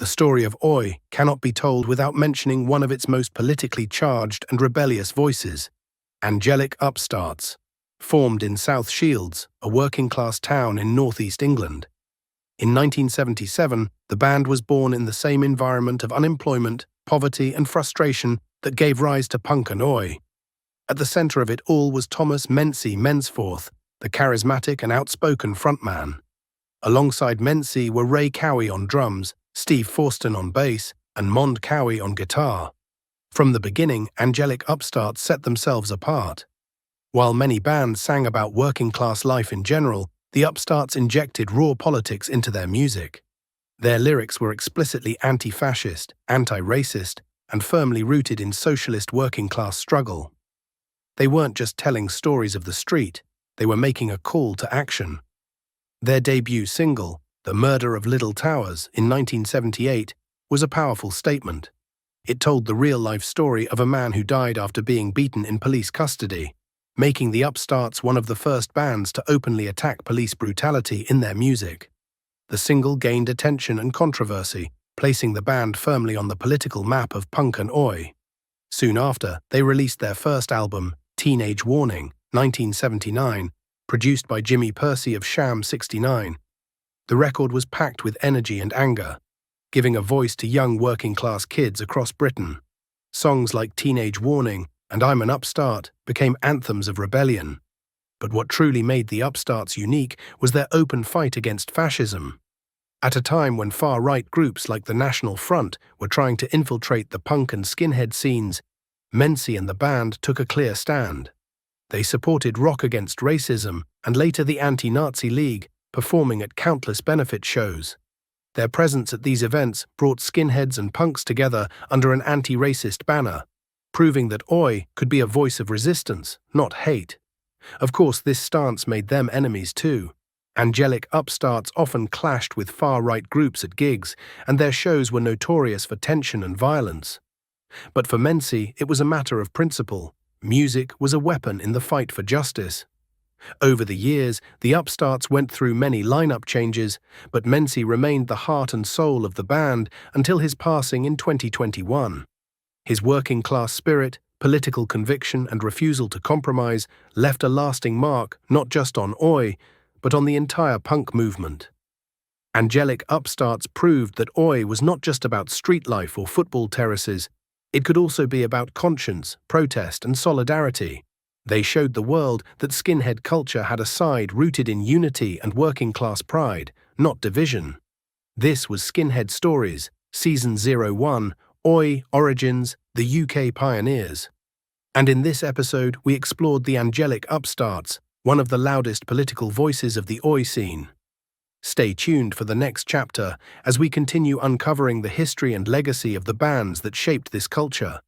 the story of Oi cannot be told without mentioning one of its most politically charged and rebellious voices, Angelic Upstarts, formed in South Shields, a working-class town in northeast England. In 1977, the band was born in the same environment of unemployment, poverty and frustration that gave rise to punk and Oi. At the center of it all was Thomas Mensi Mensforth, the charismatic and outspoken frontman. Alongside Mensi were Ray Cowie on drums, Steve Forston on bass, and Mond Cowie on guitar. From the beginning, Angelic Upstarts set themselves apart. While many bands sang about working-class life in general, the Upstarts injected raw politics into their music. Their lyrics were explicitly anti-fascist, anti-racist, and firmly rooted in socialist working-class struggle. They weren't just telling stories of the street, they were making a call to action. Their debut single, The Murder of Little Towers, in 1978, was a powerful statement. It told the real-life story of a man who died after being beaten in police custody, making the Upstarts one of the first bands to openly attack police brutality in their music. The single gained attention and controversy, placing the band firmly on the political map of punk and Oi. Soon after, they released their first album, Teenage Warning, 1979, produced by Jimmy Percy of Sham 69. The record was packed with energy and anger, giving a voice to young working-class kids across Britain. Songs like Teenage Warning and I'm an Upstart became anthems of rebellion. But what truly made the Upstarts unique was their open fight against fascism. At a time when far-right groups like the National Front were trying to infiltrate the punk and skinhead scenes, Mensi and the band took a clear stand. They supported Rock Against Racism and later the Anti-Nazi League, performing at countless benefit shows. Their presence at these events brought skinheads and punks together under an anti-racist banner, proving that Oi could be a voice of resistance, not hate. Of course, this stance made them enemies too. Angelic Upstarts often clashed with far-right groups at gigs, and their shows were notorious for tension and violence. But for Mensi, it was a matter of principle. Music was a weapon in the fight for justice. Over the years, the Upstarts went through many lineup changes, but Mensi remained the heart and soul of the band until his passing in 2021. His working-class spirit, political conviction, and refusal to compromise left a lasting mark not just on Oi, but on the entire punk movement. Angelic Upstarts proved that Oi was not just about street life or football terraces, it could also be about conscience, protest, and solidarity. They showed the world that skinhead culture had a side rooted in unity and working-class pride, not division. This was Skinhead Stories, Season 01, Oi Origins, the UK Pioneers. And in this episode, we explored the Angelic Upstarts, one of the loudest political voices of the Oi scene. Stay tuned for the next chapter as we continue uncovering the history and legacy of the bands that shaped this culture.